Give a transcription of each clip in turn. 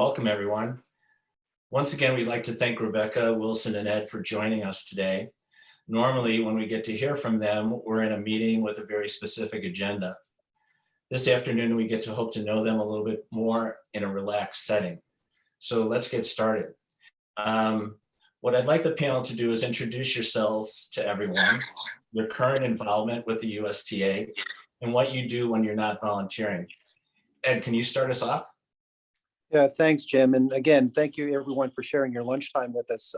Welcome, everyone. Once again, we'd like to thank Rebecca, Wilson, and Ed for joining us today. Normally, when we get to hear from them, we're in a meeting with a very specific agenda. This afternoon, we get to hope to know them a little bit more in a relaxed setting. So let's get started. What I'd like the panel to do is introduce yourselves to everyone, your current involvement with the USTA, and what you do when you're not volunteering. Ed, can you start us off? Yeah, thanks, Jim. And again, thank you everyone for sharing your lunchtime with us.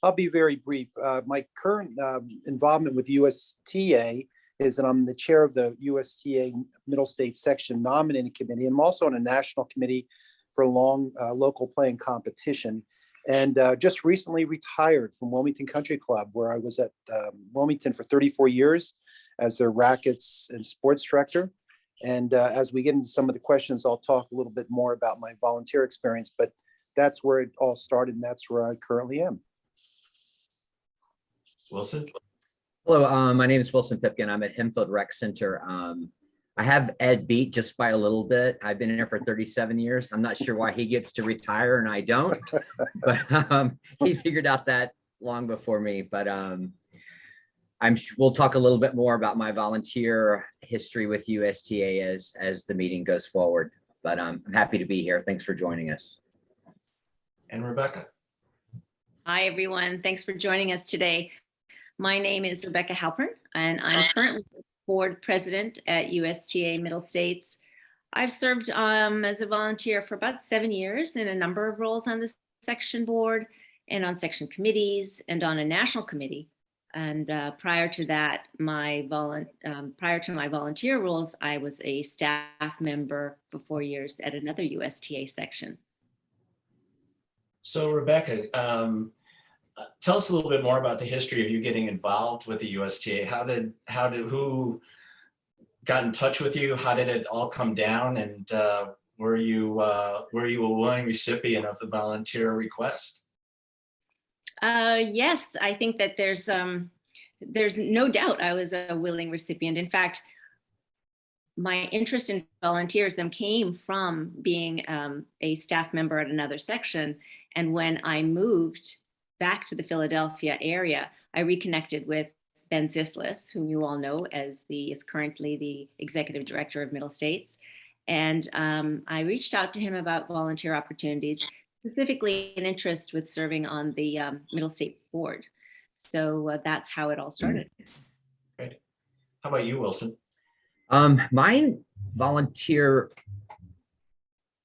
I'll be very brief. My current involvement with USTA is that I'm the chair of the USTA Middle States Section Nominating Committee. I'm also on a national committee for long local playing competition, and just recently retired from Wilmington Country Club, where I was at Wilmington for 34 years as their rackets and sports director. And as we get into some of the questions, I'll talk a little bit more about my volunteer experience, but that's where it all started, and that's where I currently am. Wilson? Hello, my name is Wilson Pipkin. I'm at Hempfield Rec Center. I have Ed beat just by a little bit. I've been in there for 37 years. I'm not sure why he gets to retire and I don't, but he figured out that long before me. But we'll talk a little bit more about my volunteer history with USTA as the meeting goes forward. But I'm happy to be here. Thanks for joining us. And Rebecca? Hi, everyone. Thanks for joining us today. My name is Rebecca Halpern, and I'm currently board president at USTA Middle States. I've served as a volunteer for about 7 years in a number of roles on the section board and on section committees and on a national committee. And prior to that, prior to my volunteer roles, I was a staff member for 4 years at another USTA section. So Rebecca, tell us a little bit more about the history of you getting involved with the USTA. Who got in touch with you? How did it all come down? And were you a willing recipient of the volunteer request? Yes, I think that there's no doubt I was a willing recipient. In fact, my interest in volunteerism came from being a staff member at another section. And when I moved back to the Philadelphia area, I reconnected with Ben Zislis, whom you all know is currently the executive director of Middle States. And I reached out to him about volunteer opportunities, specifically an interest with serving on the Middle States board. So that's how it all started. Great. How about you, Wilson? My volunteer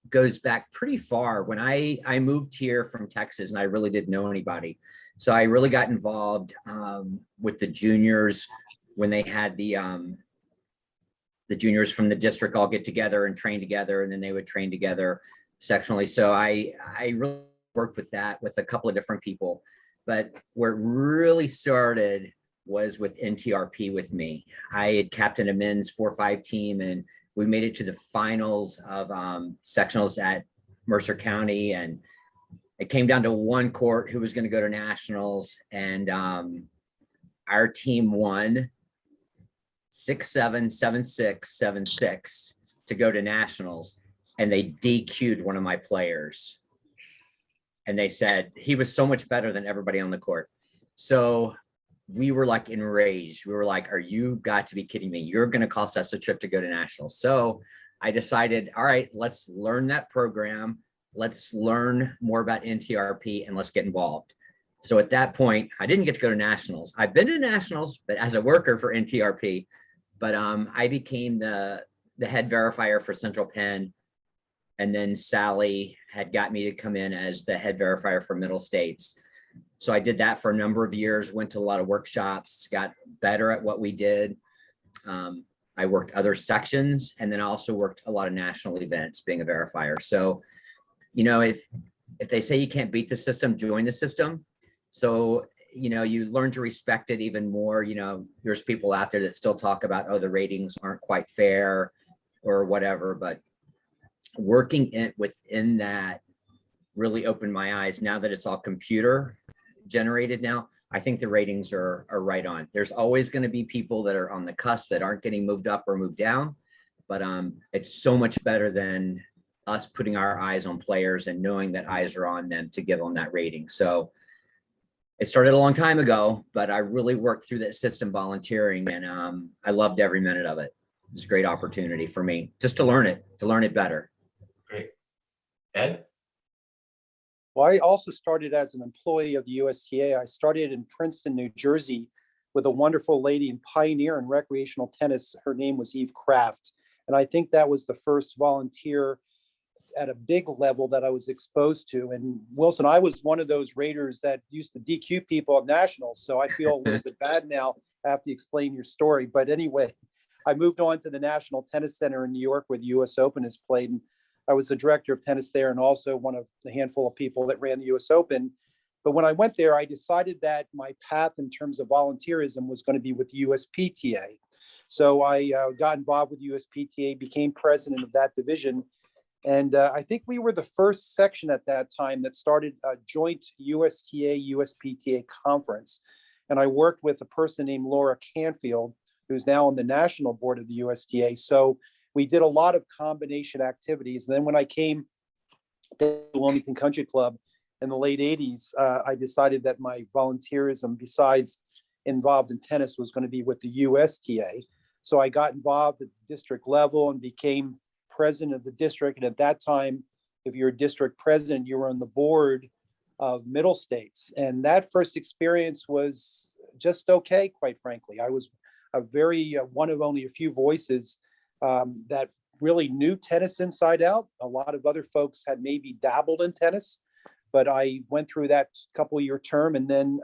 goes back pretty far. When I moved here from Texas, and I really didn't know anybody. So I really got involved with the juniors when they had the juniors from the district all get together and train together, and then they would train together sectionally. So I really worked with that with a couple of different people. But where it really started was with NTRP with me. I had captained a men's 4-5 team, and we made it to the finals of sectionals at Mercer County, and it came down to one court who was going to go to nationals, and our team won 6-7, 7-6, 7-6 to go to nationals, and they DQ'd one of my players. And they said he was so much better than everybody on the court. So we were like enraged. We were like, are you got to be kidding me? You're going to cost us a trip to go to nationals. So I decided, all right, let's learn that program. Let's learn more about NTRP and let's get involved. So at that point, I didn't get to go to nationals. I've been to nationals, but as a worker for NTRP, but I became the head verifier for Central Penn. And then Sally had got me to come in as the head verifier for Middle States. So I did that for a number of years, went to a lot of workshops, got better at what we did. I worked other sections, and then I also worked a lot of national events being a verifier. So, you know, if they say you can't beat the system, join the system. So, you know, you learn to respect it even more. You know, there's people out there that still talk about, oh, the ratings aren't quite fair or whatever, but working within that really opened my eyes. Now that it's all computer generated now, I think the ratings are right on. There's always going to be people that are on the cusp that aren't getting moved up or moved down, but it's so much better than us putting our eyes on players and knowing that eyes are on them to give them that rating. So it started a long time ago, but I really worked through that system volunteering, and I loved every minute of it. It was a great opportunity for me just to learn it better. Great. Ed? Well, I also started as an employee of the USTA. I started in Princeton, New Jersey, with a wonderful lady and pioneer in recreational tennis. Her name was Eve Kraft. And I think that was the first volunteer at a big level that I was exposed to. And Wilson, I was one of those Raiders that used to DQ people at nationals. So I feel a little bit bad now after you explain your story. But anyway, I moved on to the National Tennis Center in New York where the US Open is played. And I was the director of tennis there and also one of the handful of people that ran the US Open. But when I went there, I decided that my path in terms of volunteerism was going to be with the USPTA. So I got involved with USPTA, became president of that division. And I think we were the first section at that time that started a joint USTA-USPTA conference. And I worked with a person named Laura Canfield, who's now on the national board of the USTA. So we did a lot of combination activities. And then when I came to Wilmington Country Club in the late 80s, I decided that my volunteerism, besides involved in tennis, was going to be with the USTA. So I got involved at the district level and became president of the district. And at that time, if you're a district president, you were on the board of Middle States. And that first experience was just okay, quite frankly. I was a very one of only a few voices that really knew tennis inside out. A lot of other folks had maybe dabbled in tennis, but I went through that couple-year term. And then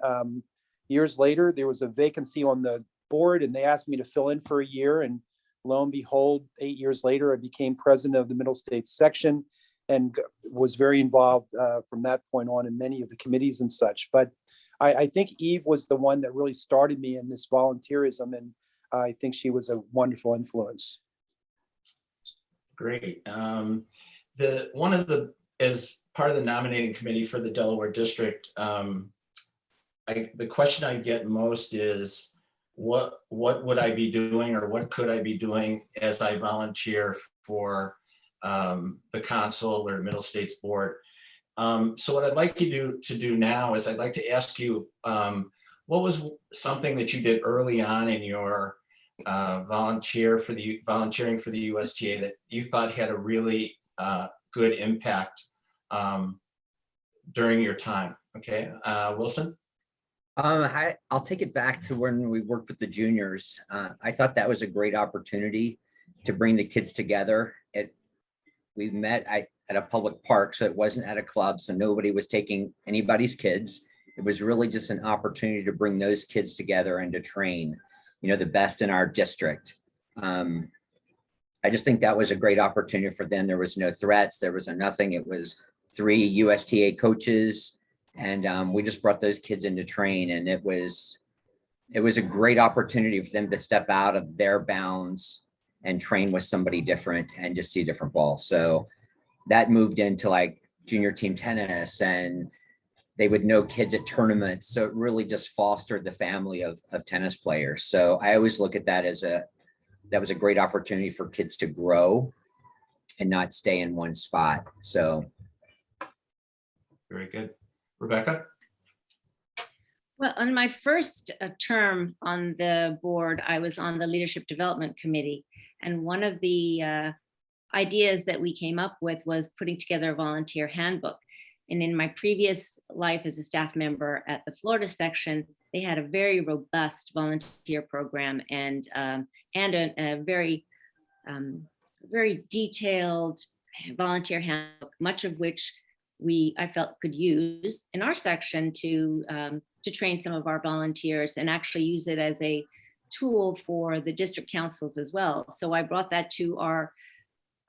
years later, there was a vacancy on the board and they asked me to fill in for a year. And lo and behold, 8 years later, I became president of the Middle States section and was very involved from that point on in many of the committees and such. But I think Eve was the one that really started me in this volunteerism, and I think she was a wonderful influence. Great. As part of the nominating committee for the Delaware district, the question I get most is, what would I be doing, or what could I be doing as I volunteer for the council or Middle States board? So what I'd like you to do now is I'd like to ask you, what was something that you did early on in your volunteering for the USTA that you thought had a really good impact during your time? Okay, Wilson? I'll take it back to when we worked with the juniors. I thought that was a great opportunity to bring the kids together. We met at a public park, so it wasn't at a club, so nobody was taking anybody's kids. It was really just an opportunity to bring those kids together and to train, the best in our district. I just think that was a great opportunity for them. There was no threats, there was nothing. It was 3 USTA coaches, and we just brought those kids in to train, and it was a great opportunity for them to step out of their bounds and train with somebody different and just see a different ball. So that moved into like junior team tennis, and they would know kids at tournaments. So it really just fostered the family of tennis players. So I always look at that as that was a great opportunity for kids to grow and not stay in one spot. So. Very good. Rebecca? Well, on my first term on the board, I was on the Leadership Development Committee. And one of the ideas that we came up with was putting together a volunteer handbook. And in my previous life as a staff member at the Florida section, they had a very robust volunteer program and a very, very detailed volunteer handbook, much of which I felt could use in our section to train some of our volunteers and actually use it as a tool for the district councils as well. So I brought that to our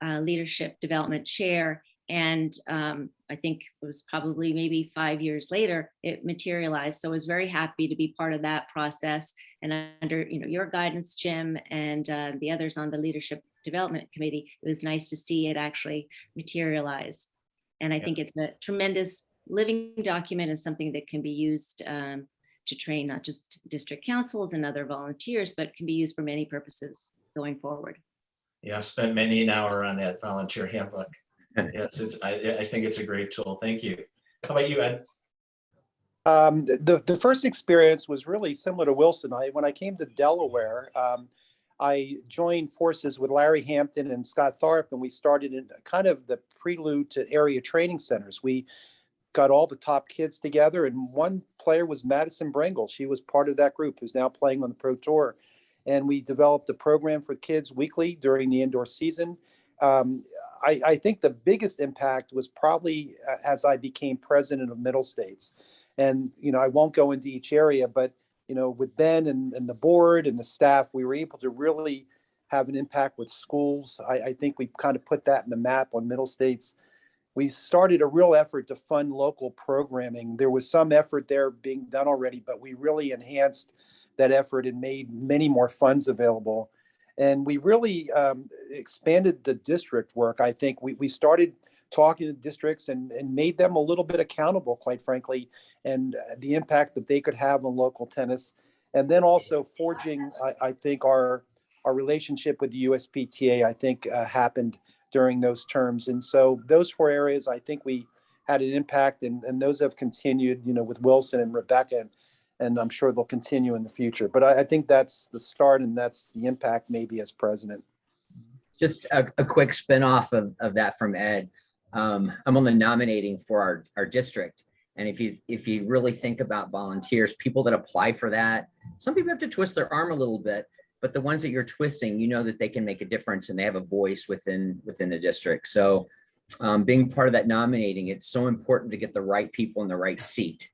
leadership development chair, and I think it was probably maybe 5 years later it materialized. So I was very happy to be part of that process, and under your guidance, Jim, and the others on the leadership development committee, it was nice to see it actually materialize. And I think it's a tremendous living document and something that can be used to train not just district councils and other volunteers, but can be used for many purposes going forward. Yeah, I've spent many an hour on that volunteer handbook. Yes, I think it's a great tool. Thank you. How about you, Ed? The first experience was really similar to Wilson. When I came to Delaware, I joined forces with Larry Hampton and Scott Tharp, and we started in kind of the prelude to area training centers. We got all the top kids together, and one player was Madison Bringle. She was part of that group, who's now playing on the Pro Tour. And we developed a program for kids weekly during the indoor season. I think the biggest impact was probably as I became president of Middle States. And, I won't go into each area, but, with Ben and the board and the staff, we were able to really have an impact with schools. I think we kind of put that in the map on Middle States. We started a real effort to fund local programming. There was some effort there being done already, but we really enhanced that effort and made many more funds available. And we really expanded the district work. I think we started talking to districts and made them a little bit accountable, quite frankly, and the impact that they could have on local tennis. And then also forging, I think, our relationship with the USPTA, I think, happened during those terms. And so those 4 areas, I think we had an impact, and those have continued, with Wilson and Rebecca, and I'm sure they'll continue in the future. But I think that's the start, and that's the impact maybe as president. Just a quick spinoff of that from Ed. I'm on the nominating for our district. And if you really think about volunteers, people that apply for that, some people have to twist their arm a little bit, but the ones that you're twisting, that they can make a difference and they have a voice within the district. So being part of that nominating, it's so important to get the right people in the right seat,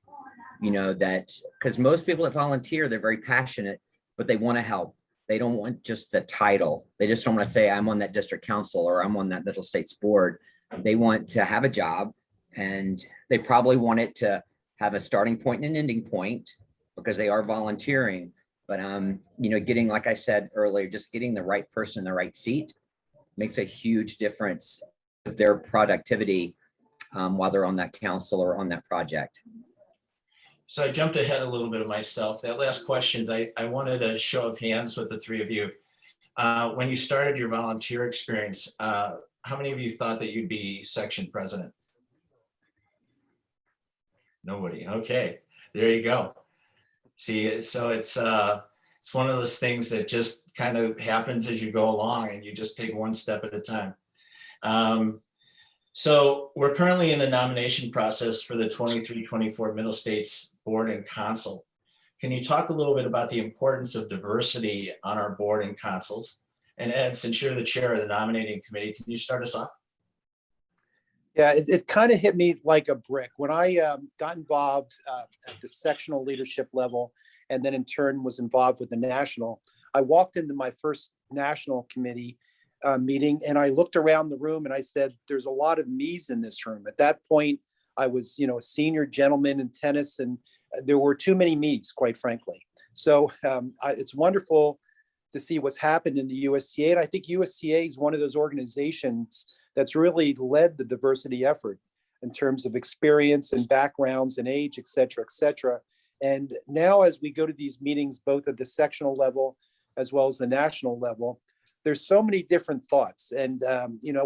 that because most people that volunteer, they're very passionate, but they want to help. They don't want just the title. They just don't want to say, I'm on that district council or I'm on that Middle States board. They want to have a job, and they probably want it to have a starting point and an ending point because they are volunteering. But, getting, like I said earlier, just getting the right person in the right seat makes a huge difference with their productivity while they're on that council or on that project. So I jumped ahead a little bit of myself. That last question, I wanted a show of hands with the 3 of you. When you started your volunteer experience, how many of you thought that you'd be section president? Nobody. Okay, there you go. See, so it's one of those things that just kind of happens as you go along, and you just take one step at a time. So we're currently in the nomination process for the 23-24 Middle States Board and Council. Can you talk a little bit about the importance of diversity on our board and councils? And Ed, since you're the chair of the nominating committee, can you start us off? Yeah, it kind of hit me like a brick. When I got involved at the sectional leadership level, and then in turn was involved with the national, I walked into my first national committee meeting, and I looked around the room and I said, there's a lot of me's in this room. At that point, I was, a senior gentleman in tennis, and there were too many me's, quite frankly. So it's wonderful to see what's happened in the USTA. And I think USTA is one of those organizations that's really led the diversity effort in terms of experience and backgrounds and age, et cetera, et cetera. And now as we go to these meetings, both at the sectional level as well as the national level, there's so many different thoughts. And,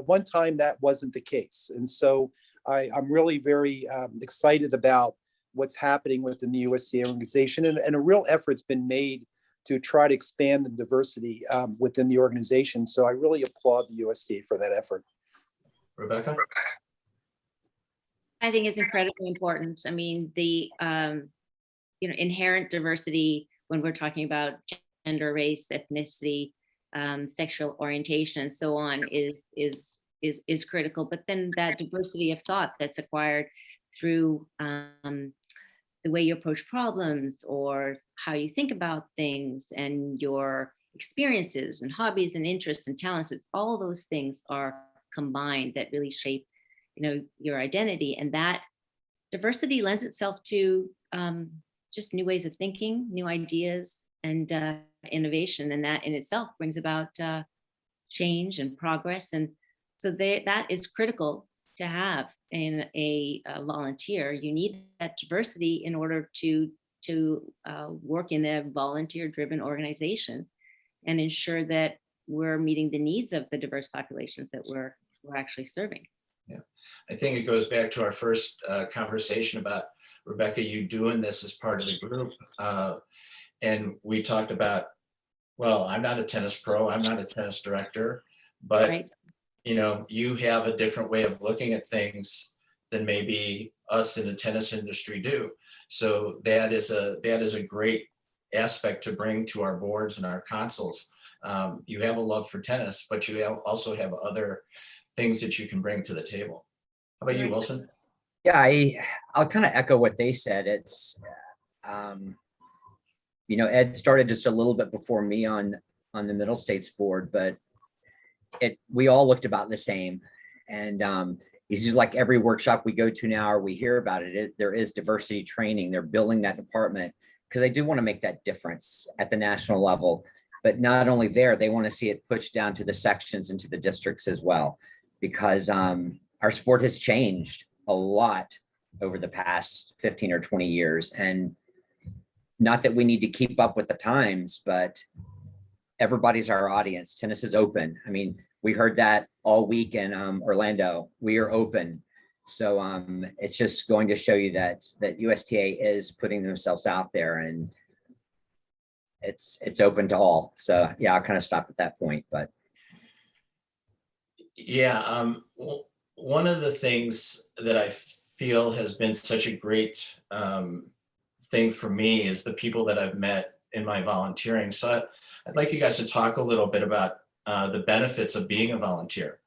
one time that wasn't the case. And so I'm really very excited about what's happening within the USTA organization. And a real effort's been made to try to expand the diversity within the organization. So I really applaud the USTA for that effort. Rebecca? I think it's incredibly important. I mean, the inherent diversity when we're talking about gender, race, ethnicity, sexual orientation, and so on is critical. But then that diversity of thought that's acquired through the way you approach problems or how you think about things and your experiences and hobbies and interests and talents, all those things are combined that really shape your identity. And that diversity lends itself to just new ways of thinking, new ideas, and innovation, and that in itself brings about change and progress. And so that is critical to have in a volunteer. You need that diversity in order to work in a volunteer-driven organization and ensure that we're meeting the needs of the diverse populations that we're actually serving. I think it goes back to our first conversation about, Rebecca, you doing this as part of the group. And we talked about, well, I'm not a tennis pro, I'm not a tennis director, but Right. you know, you have a different way of looking at things than maybe us in the tennis industry do. So that is a great aspect to bring to our boards and our councils. You have a love for tennis, but you also have other things that you can bring to the table. How about you, Right. Wilson? Yeah, I'll kind of echo what they said. It's, you know, Ed started just a little bit before me on the Middle States board, but we all looked about the same. And it's just like every workshop we go to now, or we hear about it, there is diversity training. They're building that department because they do want to make that difference at the national level. But not only there, they want to see it pushed down to the sections and to the districts as well, because our sport has changed a lot over the past 15 or 20 years. And not that we need to keep up with the times, but everybody's our audience. Tennis is open. I mean, we heard that all week in Orlando. We are open. So it's just going to show you that USTA is putting themselves out there, and it's open to all. So yeah, I'll kind of stop at that point. But Yeah, one of the things that I feel has been such a great thing for me is the people that I've met in my volunteering. So I'd like you guys to talk a little bit about the benefits of being a volunteer,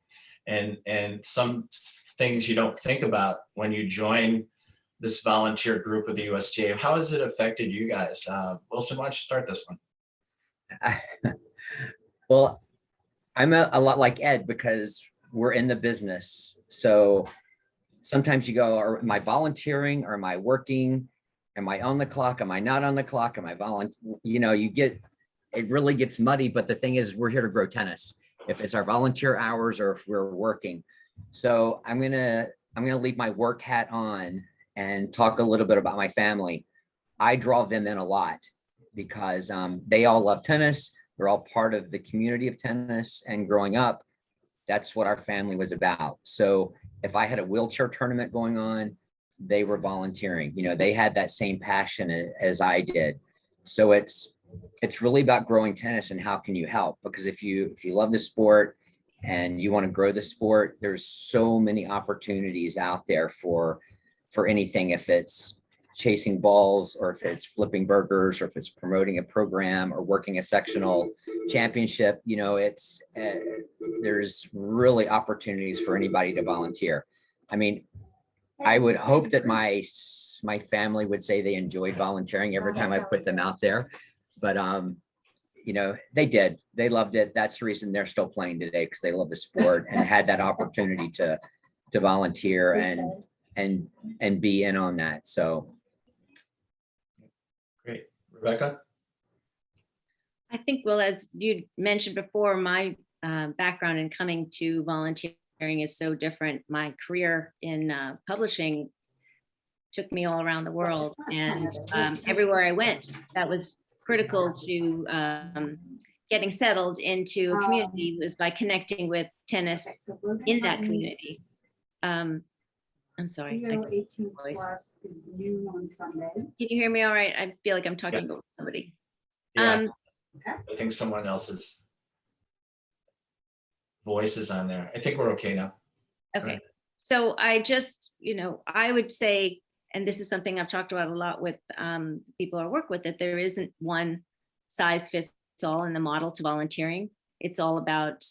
and some things you don't think about when you join this volunteer group of the USTA. How has it affected you guys? Wilson, why don't you start this one? well, I'm a lot like Ed because we're in the business. So sometimes you go, am I volunteering or am I working? Am I on the clock? Am I not on the clock? Am I volunteering? You know, it really gets muddy, but the thing is, we're here to grow tennis. If it's our volunteer hours or if we're working. So I'm gonna leave my work hat on and talk a little bit about my family. I draw them in a lot because they all love tennis. They're all part of the community of tennis, and growing up, that's what our family was about. So if I had a wheelchair tournament going on, they were volunteering. You know, they had that same passion as I did. So it's really about growing tennis and how can you help? Because if you love the sport and you want to grow the sport, there's so many opportunities out there for anything. If it's chasing balls, or if it's flipping burgers, or if it's promoting a program or working a sectional championship, you know, there's really opportunities for anybody to volunteer. I mean, I would hope that my family would say they enjoyed volunteering every time I put them out there, but you know, they did. They loved it. That's the reason they're still playing today, because they love the sport and had that opportunity to volunteer and be in on that. So Great. Rebecca? I think, well, as you mentioned before, my background in coming to volunteering is so different. My career in publishing took me all around the world, and everywhere I went, that was critical to getting settled into a community, was by connecting with tennis in that community. I'm sorry. You know, 18 plus is noon on Sunday. Can you hear me all right? I feel like I'm talking about somebody. Yeah, I think someone else's voice is on there. I think we're okay now. Okay. Right. So I just, you know, I would say, and this is something I've talked about a lot with people I work with, that there isn't one size fits all in the model to volunteering. It's all about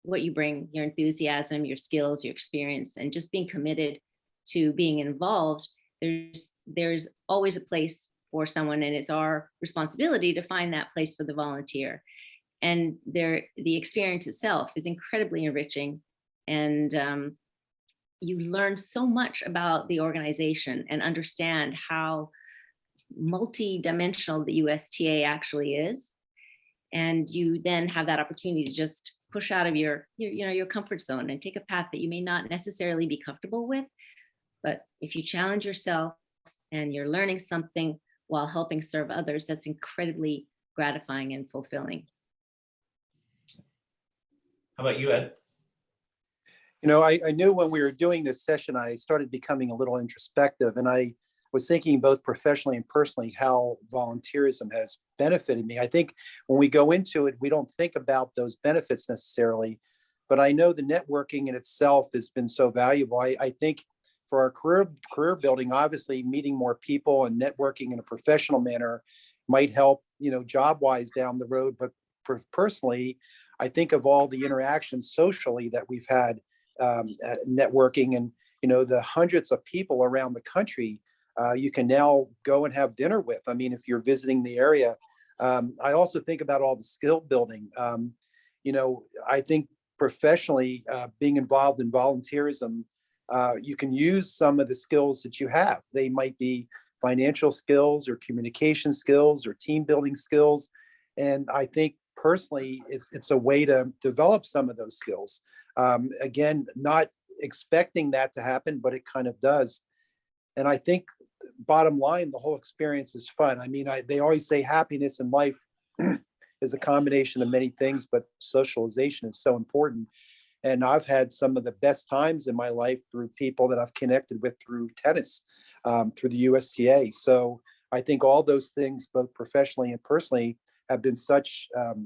what you bring, your enthusiasm, your skills, your experience, and just being committed to being involved. There's always a place for someone, and it's our responsibility to find that place for the volunteer. And the experience itself is incredibly enriching, and you learn so much about the organization and understand how multi-dimensional the USTA actually is. And you then have that opportunity to just push out of your comfort zone and take a path that you may not necessarily be comfortable with. But if you challenge yourself and you're learning something while helping serve others, that's incredibly gratifying and fulfilling. How about you, Ed? I knew when we were doing this session, I started becoming a little introspective, and I was thinking both professionally and personally how volunteerism has benefited me. I think when we go into it, we don't think about those benefits necessarily, but I know the networking in itself has been so valuable. I think for our career building, obviously meeting more people and networking in a professional manner might help, job wise down the road. But personally, I think of all the interactions socially that we've had, networking, and the hundreds of people around the country you can now go and have dinner with. I mean, if you're visiting the area, I also think about all the skill building. I think professionally, being involved in volunteerism, you can use some of the skills that you have. They might be financial skills or communication skills or team building skills. And I think personally, it's a way to develop some of those skills. Again, not expecting that to happen, but it kind of does. And I think bottom line, the whole experience is fun. I mean, they always say happiness in life is a combination of many things, but socialization is so important. And I've had some of the best times in my life through people that I've connected with through tennis, through the USTA. So I think all those things, both professionally and personally, have been such an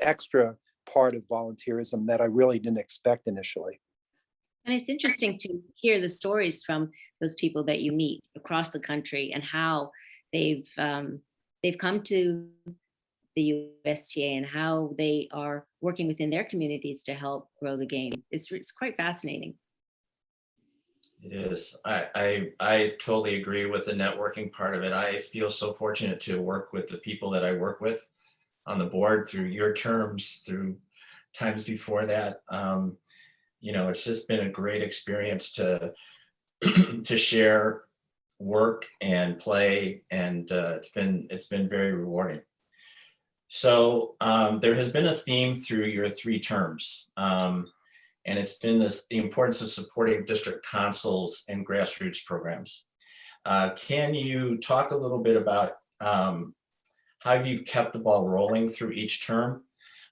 extra part of volunteerism that I really didn't expect initially. And it's interesting to hear the stories from those people that you meet across the country and how they've come to the USTA and how they are working within their communities to help grow the game. It's quite fascinating. It is. I totally agree with the networking part of it. I feel so fortunate to work with the people that I work with on the board through your terms, through times before that. It's just been a great experience to to share work and play, and it's been very rewarding. So there has been a theme through your 3 terms, and it's been the importance of supporting district councils and grassroots programs. Can you talk a little bit about how you've kept the ball rolling through each term,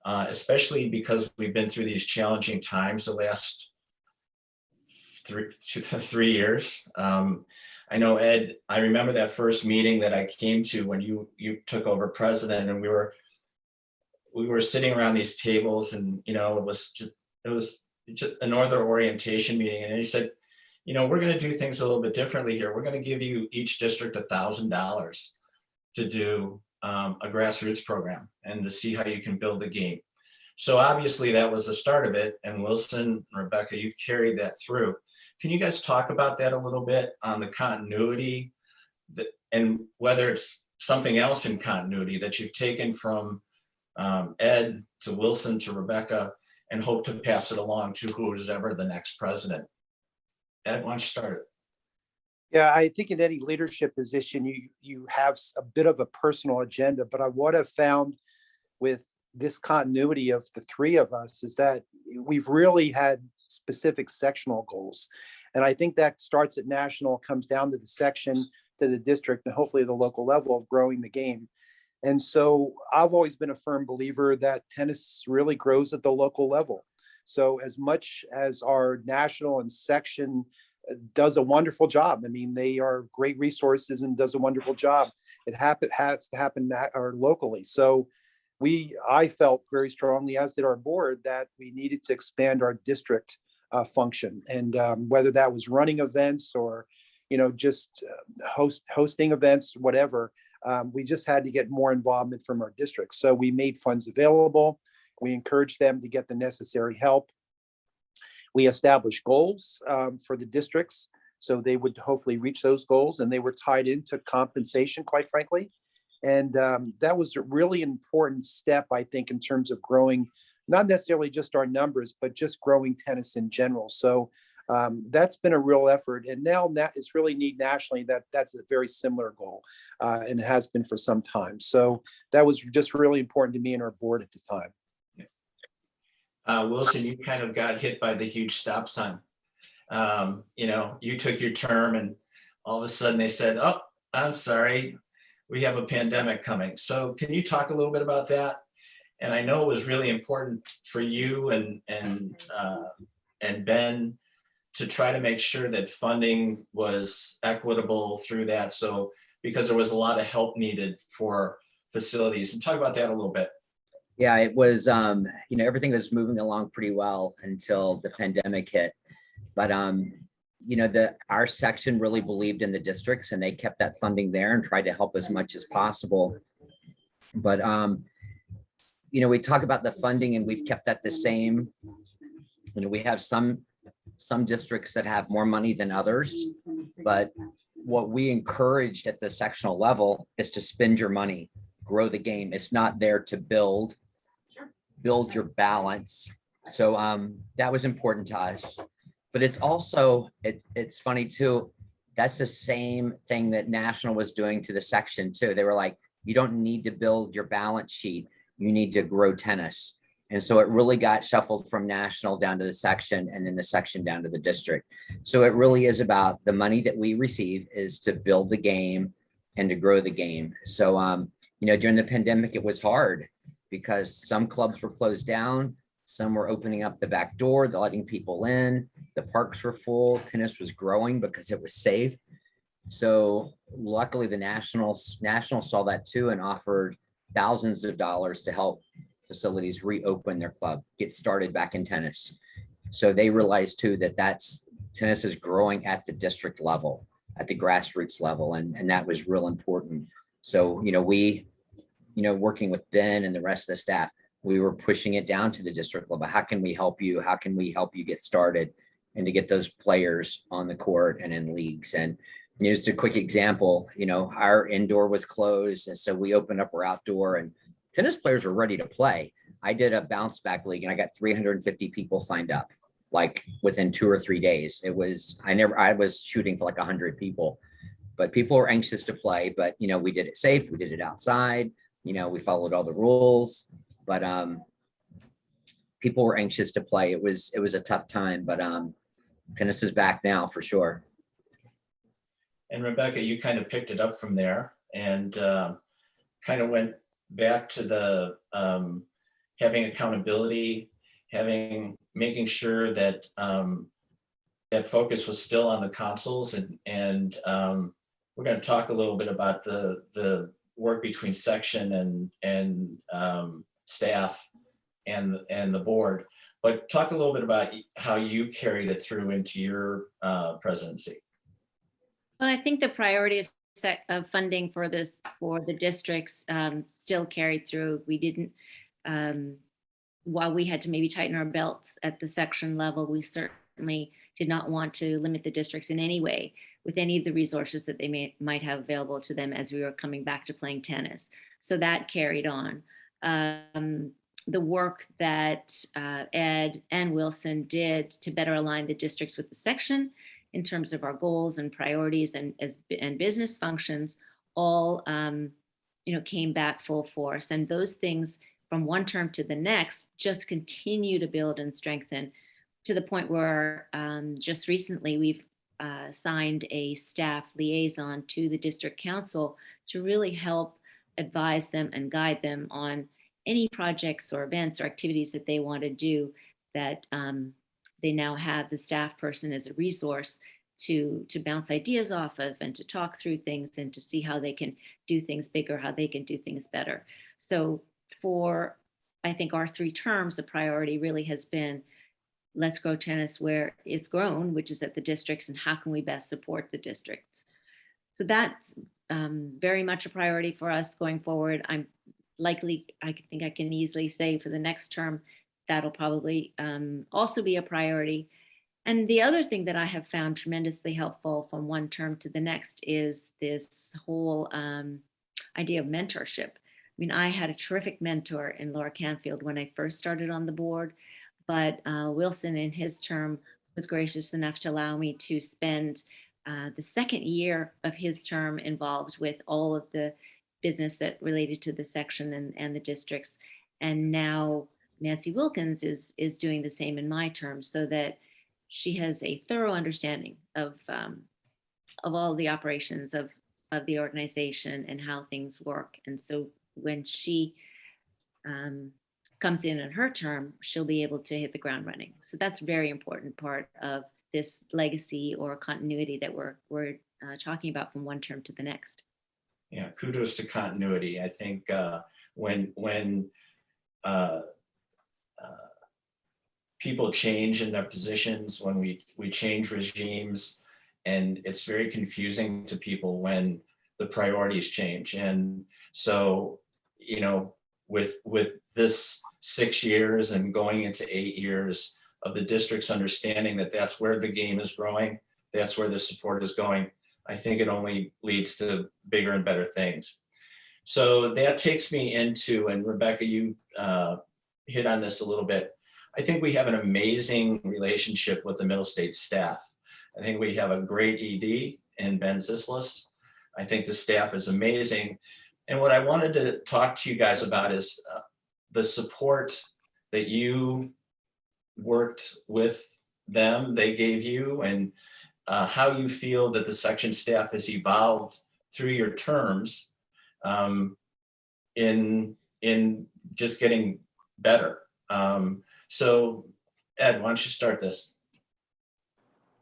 especially because we've been through these challenging times the last 3 years. I know, Ed, I remember that first meeting that I came to when you took over president, and we were sitting around these tables, and it was just another orientation meeting, and you said, we're going to do things a little bit differently here. We're going to give you each district $1,000 to do a grassroots program and to see how you can build the game. So obviously that was the start of it, and Wilson, Rebecca, you've carried that through. Can you guys talk about that a little bit on the continuity and whether it's something else in continuity that you've taken from Ed to Wilson to Rebecca and hope to pass it along to who's ever the next president? Ed, why don't you start it? Yeah, I think in any leadership position, you have a bit of a personal agenda, but what I've found with this continuity of the 3 of us is that we've really had specific sectional goals. And I think that starts at national, comes down to the section, to the district, and hopefully the local level of growing the game. And so I've always been a firm believer that tennis really grows at the local level. So as much as our national and section does a wonderful job, I mean, they are great resources and does a wonderful job, it has to happen locally. So I felt very strongly, as did our board, that we needed to expand our district function. And whether that was running events or, just hosting events, whatever, we just had to get more involvement from our districts. So we made funds available. We encouraged them to get the necessary help. We established goals for the districts, so they would hopefully reach those goals, and they were tied into compensation, quite frankly. And that was a really important step, I think, in terms of growing, not necessarily just our numbers, but just growing tennis in general. So that's been a real effort. And now that it's really neat nationally, that's a very similar goal, and it has been for some time. So that was just really important to me and our board at the time. Wilson, you kind of got hit by the huge stop sign. You took your term, and all of a sudden they said, "Oh, I'm sorry, we have a pandemic coming." So can you talk a little bit about that? And I know it was really important for you and and Ben to try to make sure that funding was equitable through that. So, because there was a lot of help needed for facilities, and talk about that a little bit. Yeah, it was, everything was moving along pretty well until the pandemic hit. But, our section really believed in the districts and they kept that funding there and tried to help as much as possible. But, we talk about the funding and we've kept that the same. We have some districts that have more money than others, but what we encouraged at the sectional level is to spend your money, grow the game. It's not there to build your balance. So that was important to us. But it's also, it's funny too, that's the same thing that National was doing to the section too. They were like, you don't need to build your balance sheet. You need to grow tennis. And so it really got shuffled from National down to the section and then the section down to the district. So it really is about the money that we receive is to build the game and to grow the game. So, during the pandemic, it was hard because some clubs were closed down. Some were opening up the back door, letting people in. The parks were full. Tennis was growing because it was safe. So luckily the National saw that too and offered thousands of dollars to help facilities reopen their club, get started back in tennis. So they realized too that tennis is growing at the district level, at the grassroots level, and that was real important. So we, working with Ben and the rest of the staff, we were pushing it down to the district level. How can we help you? How can we help you get started and to get those players on the court and in leagues? And just a quick example, our indoor was closed, and so we opened up our outdoor, and tennis players were ready to play. I did a bounce back league and I got 350 people signed up, like within 2 or 3 days. I was shooting for like 100 people, but people were anxious to play, but we did it safe. We did it outside, we followed all the rules, but people were anxious to play. It was a tough time, but tennis is back now for sure. And Rebecca, you kind of picked it up from there and kind of went back to the having accountability, making sure that that focus was still on the consoles, and we're going to talk a little bit about the work between section and staff and the board, but talk a little bit about how you carried it through into your presidency. Well, I think the priority of funding for the districts still carried through. We didn't, while we had to maybe tighten our belts at the section level, we certainly did not want to limit the districts in any way with any of the resources that they might have available to them as we were coming back to playing tennis. So that carried on. The work that Ed and Wilson did to better align the districts with the section in terms of our goals and priorities and business functions all came back full force. And those things from one term to the next just continue to build and strengthen to the point where just recently we've signed a staff liaison to the district council to really help advise them and guide them on any projects or events or activities that they want to do, that they now have the staff person as a resource to bounce ideas off of and to talk through things and to see how they can do things bigger, how they can do things better. So for, I think, our 3 terms, the priority really has been, let's grow tennis where it's grown, which is at the districts, and how can we best support the districts? So that's very much a priority for us going forward. I think I can easily say for the next term, that'll probably also be a priority. And the other thing that I have found tremendously helpful from one term to the next is this whole idea of mentorship. I mean, I had a terrific mentor in Laura Canfield when I first started on the board, but Wilson in his term was gracious enough to allow me to spend the second year of his term involved with all of the business that related to the section and the districts. And now Nancy Wilkins is doing the same in my term, so that she has a thorough understanding of all the operations of the organization and how things work. And so when she comes in her term, she'll be able to hit the ground running. So that's a very important part of this legacy or continuity that we're talking about from one term to the next. Yeah, kudos to continuity. I think when people change in their positions, when we change regimes, and it's very confusing to people when the priorities change. And so, you know, with this 6 years and going into 8 years of the district's understanding that that's where the game is growing, that's where the support is going, I think it only leads to bigger and better things. So that takes me into, and Rebecca, you hit on this a little bit. I think we have an amazing relationship with the Middle States staff. I think we have a great ED in Ben Zislis. I think the staff is amazing. And what I wanted to talk to you guys about is the support that you worked with them, they gave you, and how you feel that the section staff has evolved through your terms in just getting better. So Ed, why don't you start this?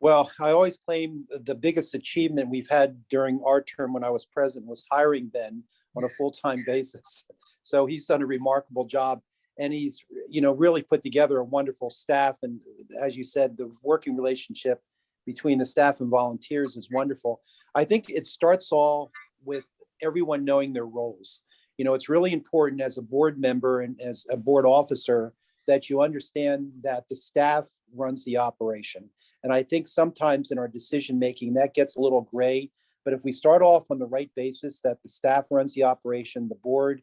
Well, I always claim the biggest achievement we've had during our term when I was president was hiring Ben on a full-time basis. So he's done a remarkable job, and he's, you know, really put together a wonderful staff. And as you said, the working relationship between the staff and volunteers is wonderful. I think it starts off with everyone knowing their roles. You know, it's really important as a board member and as a board officer that you understand that the staff runs the operation. And I think sometimes in our decision-making, that gets a little gray. But if we start off on the right basis, that the staff runs the operation, the board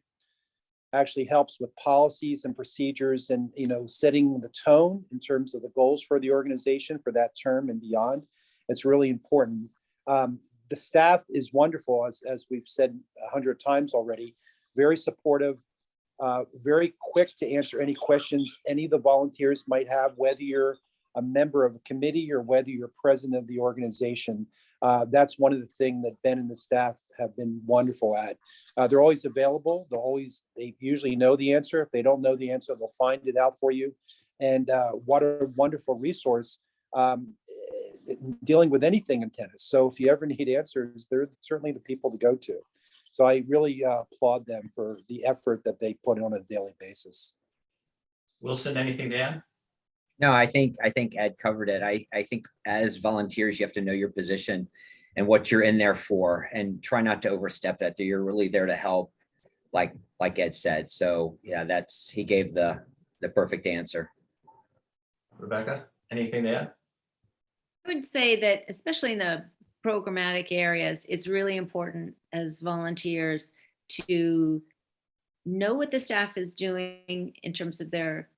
actually helps with policies and procedures and, you know, setting the tone in terms of the goals for the organization for that term and beyond, it's really important. The staff is wonderful, as we've said 100 times already, very supportive, very quick to answer any questions any of the volunteers might have, whether you're a member of a committee or whether you're president of the organization. That's one of the things that Ben and the staff have been wonderful at. They're always available. They usually know the answer. If they don't know the answer, they'll find it out for you. And what a wonderful resource dealing with anything in tennis. So if you ever need answers, they're certainly the people to go to. So I really applaud them for the effort that they put in on a daily basis. Wilson, anything to add? No, I think Ed covered it. I think as volunteers, you have to know your position and what you're in there for, and try not to overstep that. You're really there to help, like Ed said. So yeah, he gave the perfect answer. Rebecca, anything to add? I would say that especially in the programmatic areas, it's really important as volunteers to know what the staff is doing in terms of their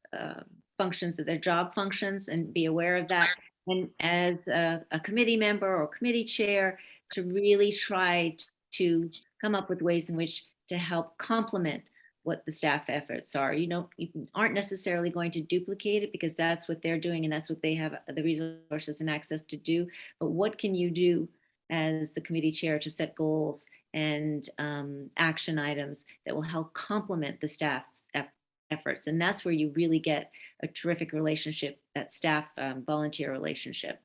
functions, of their job functions, and be aware of that. And as a committee member or committee chair, to really try to come up with ways in which to help complement what the staff efforts are. You aren't necessarily going to duplicate it because that's what they're doing and that's what they have the resources and access to do. But what can you do as the committee chair to set goals and action items that will help complement the staff's efforts? And that's where you really get a terrific relationship, that staff volunteer relationship.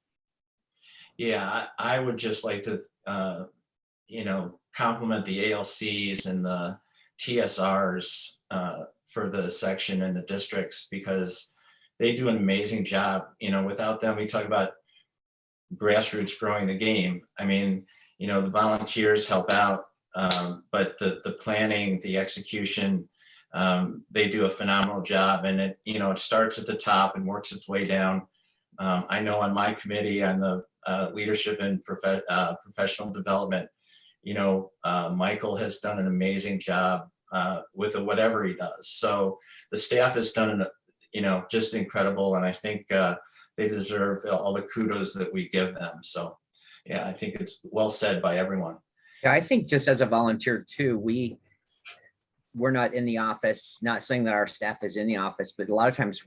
Yeah, I would just like to, compliment the ALCs and the TSRs for the section and the districts, because they do an amazing job. Without them, we talk about grassroots growing the game. I mean, the volunteers help out, but the planning, the execution, they do a phenomenal job. And it starts at the top and works its way down. I know on my committee, on the leadership and professional development, Michael has done an amazing job with whatever he does. So the staff has done, just incredible. And I think they deserve all the kudos that we give them. So yeah, I think it's well said by everyone. Yeah, I think just as a volunteer too, we're not in the office, not saying that our staff is in the office, but a lot of times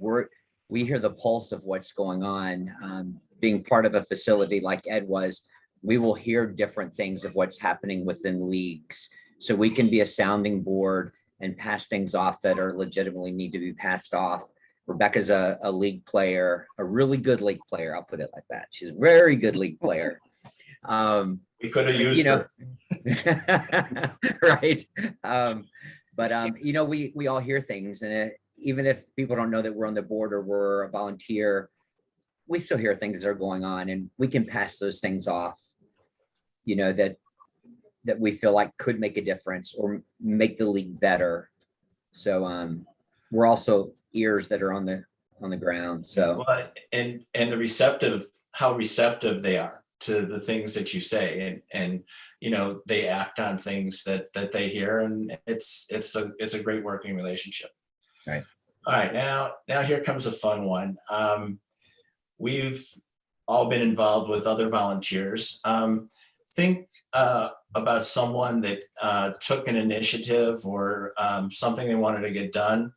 we hear the pulse of what's going on. Being part of a facility like Ed was, we will hear different things of what's happening within leagues. So we can be a sounding board and pass things off that are legitimately need to be passed off. Rebecca's a league player, a really good league player. I'll put it like that. She's a very good league player. We could have used her. Right. We all hear things, and even if people don't know that we're on the board or we're a volunteer, we still hear things that are going on, and we can pass those things off, that we feel like could make a difference or make the league better. So we're also ears that are on the ground. So well, and how receptive they are to the things that you say, and they act on things that they hear, and it's a great working relationship. Right. All right, now here comes a fun one. We've all been involved with other volunteers. Think about someone that took an initiative or something they wanted to get done,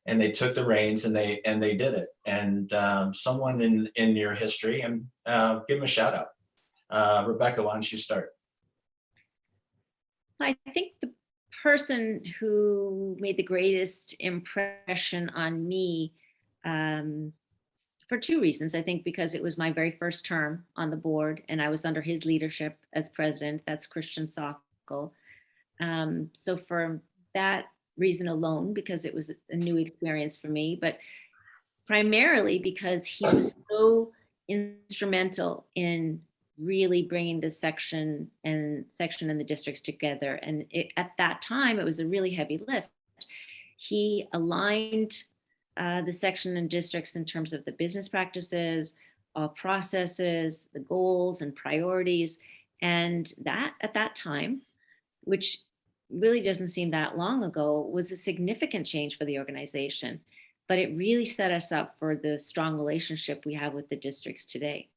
and they took the reins and they did it. And someone in your history, and give them a shout out. Rebecca, why don't you start? I think the person who made the greatest impression on me, for two reasons. I think because it was my very first term on the board and I was under his leadership as president. That's Christian Sockel. So for that reason alone, because it was a new experience for me, but primarily because he was so instrumental in really bringing the section and the districts together. And at that time, it was a really heavy lift. He aligned the section and districts in terms of the business practices, processes, the goals and priorities. And that at that time, which really doesn't seem that long ago, was a significant change for the organization. But it really set us up for the strong relationship we have with the districts today.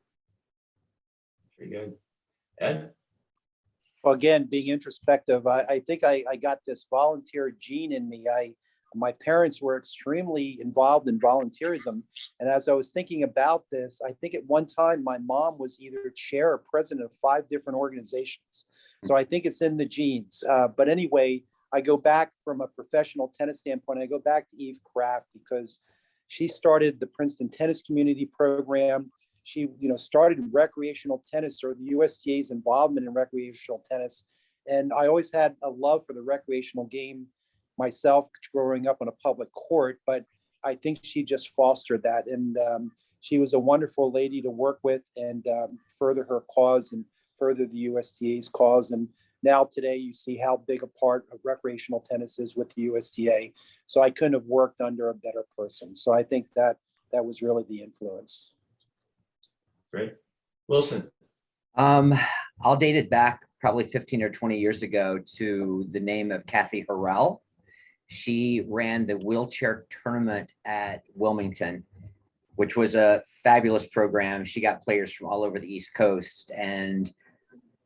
Very good. Ed? Well, again, being introspective, I think I got this volunteer gene in me. My parents were extremely involved in volunteerism. And as I was thinking about this, I think at one time my mom was either chair or president of 5 different organizations. So I think it's in the genes. But anyway, I go back from a professional tennis standpoint. I go back to Eve Kraft because she started the Princeton Tennis Community Program. She, started recreational tennis, or the USTA's involvement in recreational tennis. And I always had a love for the recreational game myself, growing up on a public court, but I think she just fostered that. And she was a wonderful lady to work with and further her cause and further the USTA's cause. And now today you see how big a part of recreational tennis is with the USTA. So I couldn't have worked under a better person. So I think that was really the influence. Great. Wilson? I'll date it back probably 15 or 20 years ago to the name of Kathy Harrell. She ran the wheelchair tournament at Wilmington, which was a fabulous program. She got players from all over the East Coast. And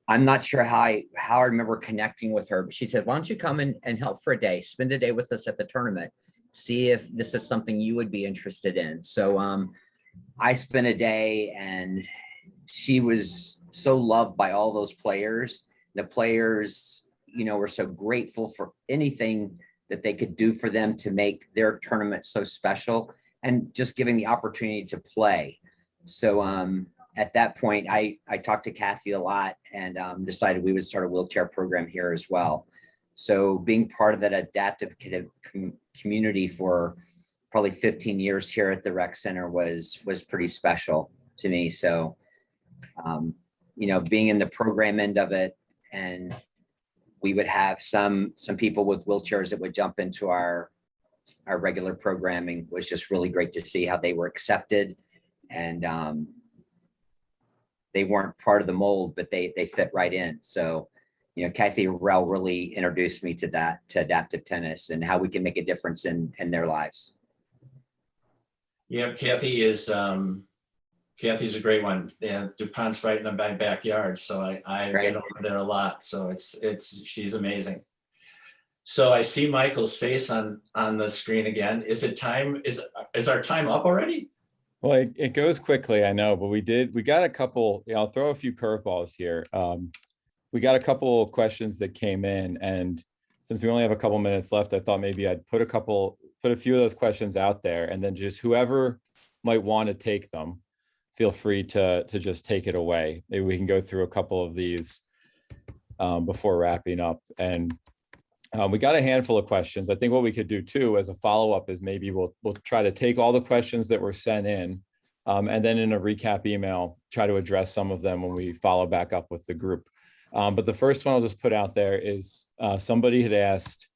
I'm not sure how I remember connecting with her, but she said, why don't you come and help for a day, spend a day with us at the tournament, see if this is something you would be interested in. So I spent a day, and she was so loved by all those players. The players, were so grateful for anything that they could do for them to make their tournament so special, and just giving the opportunity to play. So at that point, I talked to Kathy a lot and decided we would start a wheelchair program here as well. So being part of that adaptive community for probably 15 years here at the rec center was pretty special to me. So, being in the program end of it, and we would have some people with wheelchairs that would jump into our regular programming, was just really great to see how they were accepted, and they weren't part of the mold, but they fit right in. So, Kathy Rell really introduced me to adaptive tennis and how we can make a difference in their lives. Yeah, Kathy's a great one. Yeah, DuPont's right in my backyard, so I get over there a lot. So she's amazing. So I see Michael's face on the screen again. Is it time? Is our time up already? Well, it goes quickly, I know, but we got a couple. I'll throw a few curveballs here. We got a couple questions that came in, and since we only have a couple minutes left, I thought maybe I'd put a few of those questions out there, and then just whoever might want to take them, feel free to just take it away. Maybe we can go through a couple of these before wrapping up. And we got a handful of questions. I think what we could do too as a follow-up is maybe we'll try to take all the questions that were sent in, and then in a recap email, try to address some of them when we follow back up with the group. But the first one I'll just put out there is somebody had asked,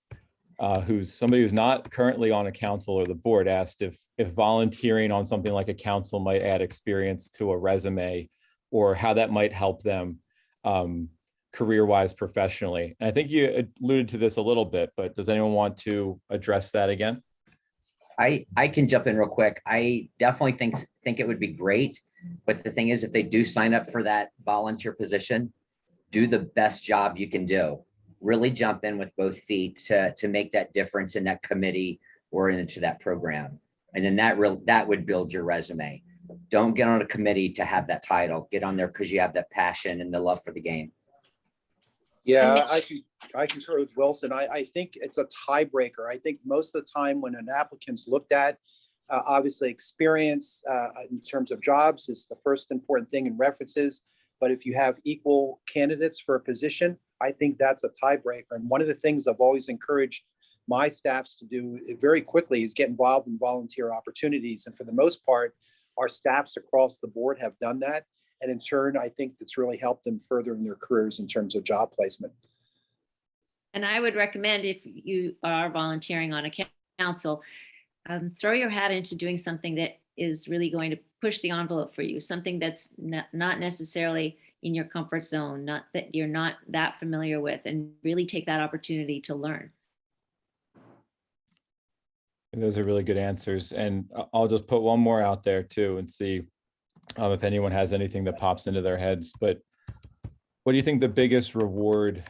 somebody who's not currently on a council or the board asked if volunteering on something like a council might add experience to a resume, or how that might help them career-wise professionally. And I think you alluded to this a little bit, but does anyone want to address that again? I can jump in real quick. I definitely think it would be great. But the thing is, if they do sign up for that volunteer position, do the best job you can do. Really jump in with both feet to make that difference in that committee or into that program. And then that would build your resume. Don't get on a committee to have that title. Get on there because you have that passion and the love for the game. Yeah, I concur with Wilson. I think it's a tiebreaker. I think most of the time when an applicant's looked at, obviously experience in terms of jobs is the first important thing in references. But if you have equal candidates for a position, I think that's a tiebreaker. And one of the things I've always encouraged my staffs to do very quickly is get involved in volunteer opportunities. And for the most part, our staffs across the board have done that. And in turn, I think it's really helped them further in their careers in terms of job placement. And I would recommend, if you are volunteering on a council, throw your hat into doing something that is really going to push the envelope for you, something that's not necessarily in your comfort zone, not that you're not that familiar with, and really take that opportunity to learn. And those are really good answers. And I'll just put one more out there too and see if anyone has anything that pops into their heads. But what do you think the biggest reward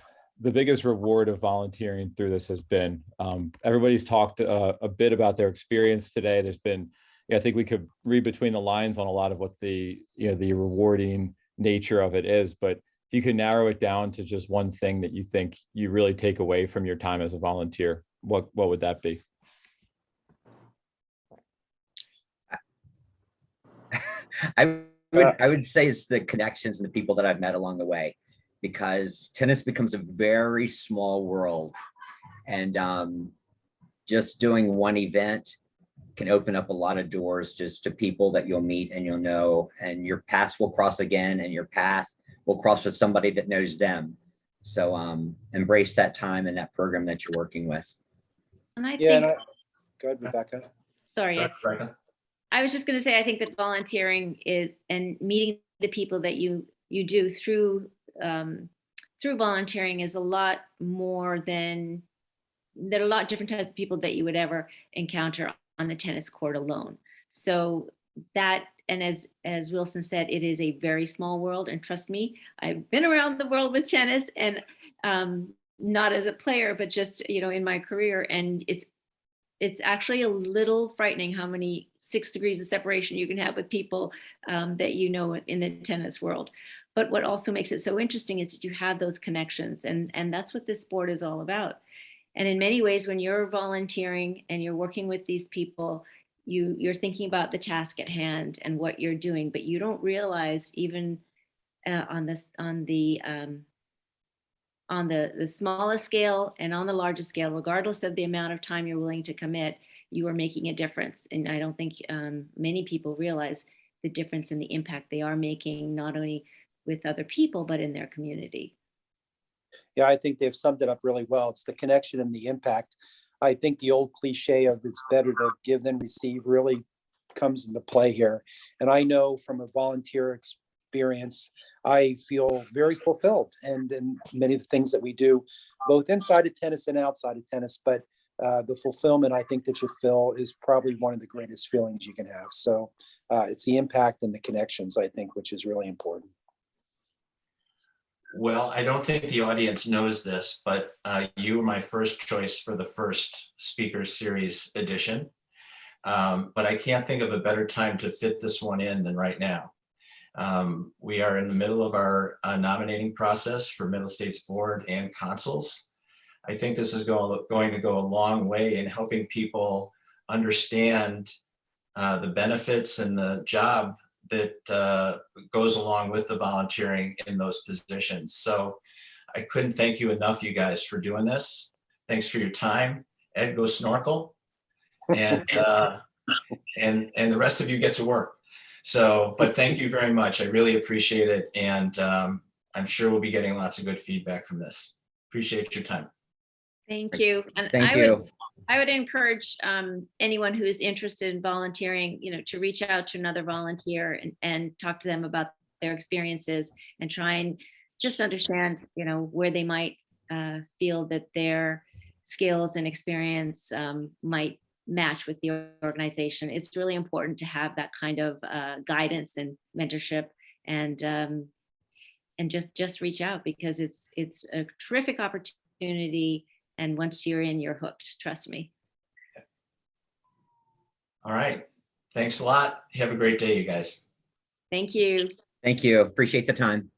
of volunteering through this has been? Everybody's talked a bit about their experience today. There's been, I think we could read between the lines on a lot of what the rewarding nature of it is. But if you could narrow it down to just one thing that you think you really take away from your time as a volunteer, what would that be? I would say it's the connections and the people that I've met along the way, because tennis becomes a very small world, and just doing one event can open up a lot of doors just to people that you'll meet and you'll know, and your paths will cross again, and your path will cross with somebody that knows them. So embrace that time and that program that you're working with. And I Yeah, think, go ahead, Rebecca. sorry, Rebecca? I was just going to say, I think that volunteering is, and meeting the people that you do through volunteering is a lot more than, there are a lot of different types of people that you would ever encounter on the tennis court alone. So that, and as Wilson said, it is a very small world. And trust me, I've been around the world with tennis, and not as a player, but just, in my career. And it's actually a little frightening how many 6 degrees of separation you can have with people that in the tennis world. But what also makes it so interesting is that you have those connections, and that's what this sport is all about. And in many ways, when you're volunteering and you're working with these people, you're thinking about the task at hand and what you're doing, but you don't realize, even on the smallest scale and on the largest scale, regardless of the amount of time you're willing to commit, you are making a difference. And I don't think many people realize the difference in the impact they are making, not only with other people, but in their community. Yeah, I think they've summed it up really well. It's the connection and the impact. I think the old cliche of it's better to give than receive really comes into play here. And I know from a volunteer experience, I feel very fulfilled and many of the things that we do, both inside of tennis and outside of tennis. But the fulfillment, I think, that you feel is probably one of the greatest feelings you can have. So it's the impact and the connections, I think, which is really important. Well, I don't think the audience knows this, but you were my first choice for the first speaker series edition. But I can't think of a better time to fit this one in than right now. We are in the middle of our nominating process for Middle States Board and consuls. I think this is going to go a long way in helping people understand the benefits and the job that goes along with the volunteering in those positions. So I couldn't thank you enough, you guys, for doing this. Thanks for your time. Ed, go snorkel. And the rest of you get to work. So, but thank you very much. I really appreciate it. And I'm sure we'll be getting lots of good feedback from this. Appreciate your time. Thank you. And Thank you. I would encourage anyone who's interested in volunteering, to reach out to another volunteer and talk to them about their experiences and try and just understand, where they might feel that their skills and experience might match with the organization. It's really important to have that kind of guidance and mentorship, and just reach out, because it's a terrific opportunity. And once you're in, you're hooked. Trust me. All right. Thanks a lot. Have a great day, you guys. Thank you. Thank you. Appreciate the time.